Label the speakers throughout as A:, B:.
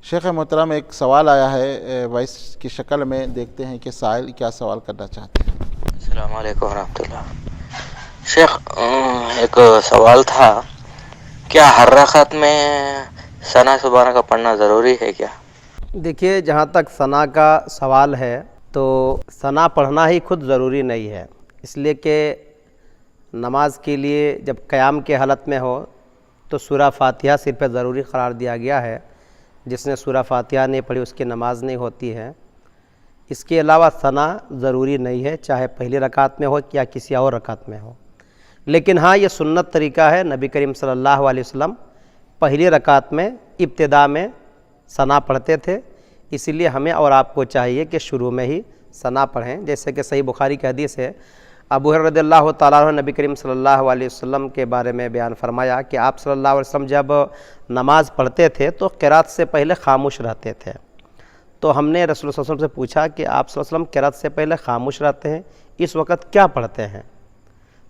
A: شیخ محترم، ایک سوال آیا ہے وائس کی شکل میں، دیکھتے ہیں کہ سائل کیا سوال کرنا چاہتے ہیں۔
B: السلام علیکم ورحمۃ اللہ۔ شیخ، ایک سوال تھا، کیا ہر رکعت میں ثنا سبحانہ کا پڑھنا ضروری ہے کیا؟
C: دیکھیے، جہاں تک ثنا کا سوال ہے تو ثنا پڑھنا ہی خود ضروری نہیں ہے، اس لیے کہ نماز کے لیے جب قیام کے حالت میں ہو تو سورہ فاتحہ سر پہ ضروری قرار دیا گیا ہے۔ جس نے سورہ فاتحہ نہیں پڑھی اس کی نماز نہیں ہوتی ہے۔ اس کے علاوہ ثنا ضروری نہیں ہے، چاہے پہلی رکعت میں ہو یا کسی اور رکعت میں ہو۔ لیکن ہاں، یہ سنت طریقہ ہے، نبی کریم صلی اللہ علیہ وسلم پہلی رکعت میں ابتدا میں ثنا پڑھتے تھے، اسی لیے ہمیں اور آپ کو چاہیے کہ شروع میں ہی ثنا پڑھیں۔ جیسے کہ صحیح بخاری کی حدیث ہے، ابو ہریرہ رضی اللہ تعالیٰ عنہ نبی کریم صلی اللہ علیہ وسلم کے بارے میں بیان فرمایا کہ آپ صلی اللہ علیہ وسلم جب نماز پڑھتے تھے تو قرات سے پہلے خاموش رہتے تھے۔ تو ہم نے رسول اللہ صلی اللہ علیہ وسلم سے پوچھا کہ آپ صلی اللہ علیہ وسلم قرات سے پہلے خاموش رہتے ہیں، اس وقت کیا پڑھتے ہیں؟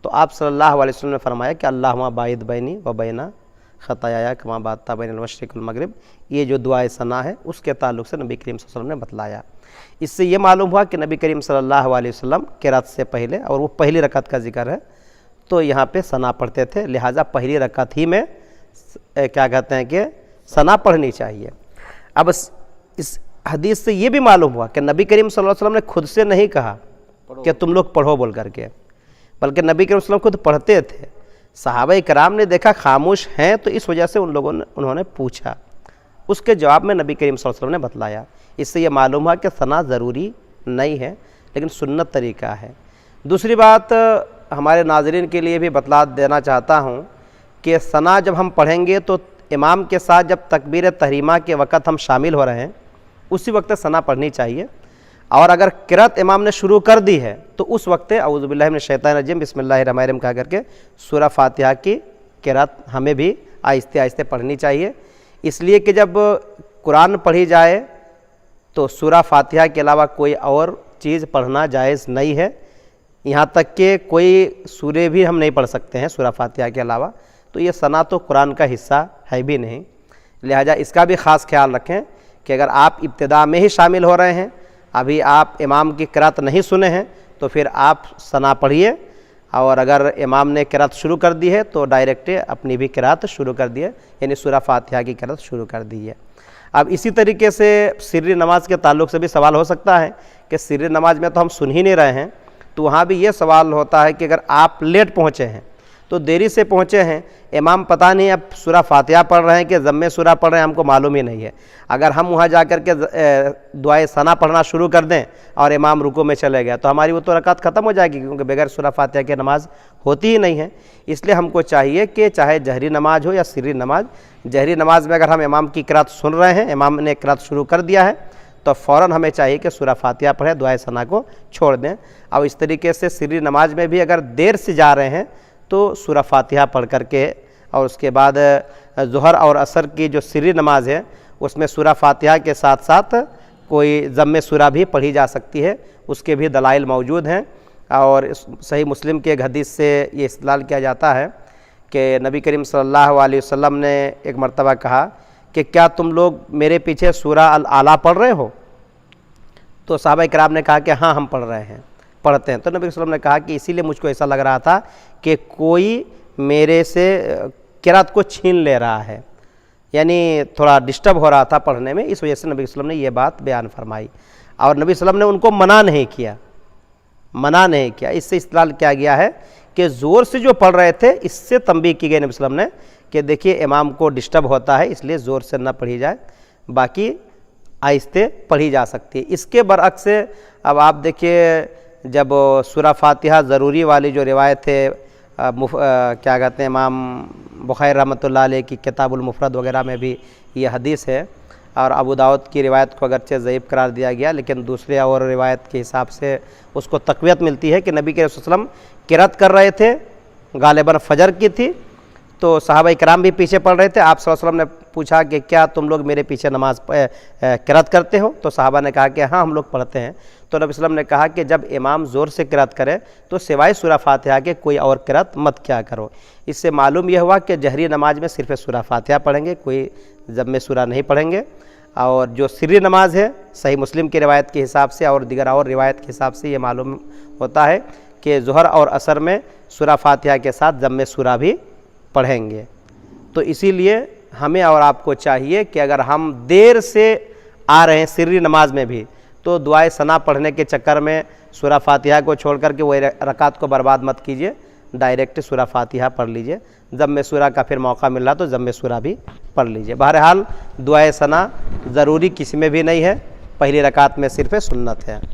C: تو آپ صلی اللہ علیہ وسلم نے فرمایا کہ اللہم باعد بینی و بین خطایا کما بادتا بین المشرق والمغرب، یہ جو دعائے ثنا ہے اس کے تعلق سے نبی کریم صلی اللہ علیہ وسلم نے بتلایا۔ اس سے یہ معلوم ہوا کہ نبی کریم صلی اللہ علیہ وسلم قرات سے پہلے، اور وہ پہلی رکعت کا ذکر ہے، تو یہاں پہ ثنا پڑھتے تھے، لہٰذا پہلی رکعت ہی میں کیا کہتے ہیں کہ ثنا پڑھنی چاہیے۔ اب اس حدیث سے یہ بھی معلوم ہوا کہ نبی کریم صلی اللہ علیہ وسلم نے خود سے نہیں کہا کہ تم لوگ پڑھو بول کر کے، بلکہ نبی کریم صلی اللہ علیہ وسلم خود پڑھتے تھے۔ صحابہ کرام نے دیکھا خاموش ہیں تو اس وجہ سے انہوں نے پوچھا، اس کے جواب میں نبی کریم صلی اللہ علیہ وسلم نے بتلایا۔ اس سے یہ معلوم ہوا کہ ثنا ضروری نہیں ہے، لیکن سنت طریقہ ہے۔ دوسری بات ہمارے ناظرین کے لیے بھی بتلا دینا چاہتا ہوں کہ ثنا جب ہم پڑھیں گے تو امام کے ساتھ جب تکبیر تحریمہ کے وقت ہم شامل ہو رہے ہیں اسی وقت ثنا پڑھنی چاہیے، اور اگر قرات امام نے شروع کر دی ہے تو اس وقت اعوذ باللہ من الشیطان الرجیم بسم اللہ الرحمن الرحیم کہا کر کے سورہ فاتحہ کی قرات ہمیں بھی آہستہ آہستہ پڑھنی چاہیے، اس لیے کہ جب قرآن پڑھی جائے تو سورہ فاتحہ کے علاوہ کوئی اور چیز پڑھنا جائز نہیں ہے، یہاں تک کہ کوئی سورے بھی ہم نہیں پڑھ سکتے ہیں سورہ فاتحہ کے علاوہ، تو یہ ثنا تو قرآن کا حصہ ہے بھی نہیں، لہٰذا اس کا بھی خاص خیال رکھیں کہ اگر آپ ابتدا میں ہی شامل ہو رہے ہیں، ابھی آپ امام کی قرات نہیں سنے ہیں تو پھر آپ ثنا پڑھیے، اور اگر امام نے قرات شروع کر دی ہے تو ڈائریکٹ اپنی بھی قرات شروع کر دیے، یعنی سورہ فاتحہ کی قرات شروع کر دی ہے۔ اب اسی طریقے سے سری نماز کے تعلق سے بھی سوال ہو سکتا ہے کہ سری نماز میں تو ہم سن ہی نہیں رہے ہیں، تو وہاں بھی یہ سوال ہوتا ہے کہ اگر آپ لیٹ پہنچے ہیں تو دیری سے پہنچے ہیں، امام پتہ نہیں اب سورہ فاتحہ پڑھ رہے ہیں کہ ضم سورہ پڑھ رہے ہیں، ہم کو معلوم ہی نہیں ہے، اگر ہم وہاں جا کر کے دعائے ثنا پڑھنا شروع کر دیں اور امام رکوع میں چلے گیا تو ہماری وہ تو رکعت ختم ہو جائے گی، کیونکہ بغیر سورہ فاتحہ کے نماز ہوتی ہی نہیں ہے۔ اس لیے ہم کو چاہیے کہ چاہے جہری نماز ہو یا سری نماز، جہری نماز میں اگر ہم امام کی قرات سن رہے ہیں، امام نے قرات شروع کر دیا ہے تو فوراً ہمیں چاہیے کہ سورہ فاتحہ پڑھیں، دعائے ثنا کو چھوڑ دیں، اور اس طریقے سے سری نماز میں بھی اگر دیر سے جا رہے ہیں تو سورہ فاتحہ پڑھ کر کے، اور اس کے بعد ظہر اور عصر کی جو سری نماز ہے اس میں سورہ فاتحہ کے ساتھ ساتھ کوئی ضم سورہ بھی پڑھی جا سکتی ہے، اس کے بھی دلائل موجود ہیں، اور صحیح مسلم کے ایک حدیث سے یہ استدلال کیا جاتا ہے کہ نبی کریم صلی اللہ علیہ وسلم نے ایک مرتبہ کہا کہ کیا تم لوگ میرے پیچھے سورہ الاعلیٰ پڑھ رہے ہو؟ تو صحابہ کرام نے کہا کہ ہاں ہم پڑھتے ہیں۔ تو نبی صلی اللہ علیہ وسلم نے کہا کہ اسی لیے مجھ کو ایسا لگ رہا تھا کہ کوئی میرے سے قرات کو چھین لے رہا ہے، یعنی تھوڑا ڈسٹرب ہو رہا تھا پڑھنے میں، اس وجہ سے نبی صلی اللہ علیہ وسلم نے یہ بات بیان فرمائی، اور نبی صلی اللہ علیہ وسلم نے ان کو منع نہیں کیا۔ اس سے استدلال کیا گیا ہے کہ زور سے جو پڑھ رہے تھے اس سے تنبیہ کی گئی نبی صلی اللہ علیہ وسلم نے کہ دیکھیے امام کو ڈسٹرب ہوتا ہے، اس لیے زور سے نہ پڑھی جائے، باقی آہستہ پڑھی جا سکتی ہے۔ اس کے برعکس اب آپ دیکھیے جب سورہ فاتحہ ضروری والی جو روایت ہے، کیا کہتے ہیں امام بخاری رحمۃ اللہ علیہ کی کتاب المفرد وغیرہ میں بھی یہ حدیث ہے، اور ابو داؤد کی روایت کو اگرچہ ضعیف قرار دیا گیا لیکن دوسرے اور روایت کے حساب سے اس کو تقویت ملتی ہے کہ نبی کے رسول صلی اللہ علیہ وسلم قرات کر رہے تھے، غالباً فجر کی تھی، تو صحابہ کرام بھی پیچھے پڑھ رہے تھے۔ آپ صلی اللہ علیہ وسلم نے پوچھا کہ کیا تم لوگ میرے پیچھے نماز قرات کرتے ہو؟ تو صحابہ نے کہا کہ ہاں ہم لوگ پڑھتے ہیں۔ تو نبی صلی اللہ علیہ وسلم نے کہا کہ جب امام زور سے قرات کرے تو سوائے سورہ فاتحہ کے کوئی اور قرات مت کیا کرو۔ اس سے معلوم یہ ہوا کہ جہری نماز میں صرف سورہ فاتحہ پڑھیں گے، کوئی ضم سورہ نہیں پڑھیں گے، اور جو سری نماز ہے صحیح مسلم کی روایت کے حساب سے اور دیگر اور روایت کے حساب سے یہ معلوم ہوتا ہے کہ ظہر اور عصر میں سورہ فاتحہ کے ساتھ ضم سورہ بھی پڑھیں گے۔ تو اسی لیے ہمیں اور آپ کو چاہیے کہ اگر ہم دیر سے آ رہے ہیں سری نماز میں بھی تو دعائے ثنا پڑھنے کے چکر میں سورہ فاتحہ کو چھوڑ کر کے وہ رکعت کو برباد مت کیجیے، ڈائریکٹ سورہ فاتحہ پڑھ لیجئے، ضم سورہ کا پھر موقع مل رہا تو ضم سورہ بھی پڑھ لیجئے۔ بہرحال دعائے ثنا ضروری کسی میں بھی نہیں ہے، پہلی رکعت میں صرف سنت ہے۔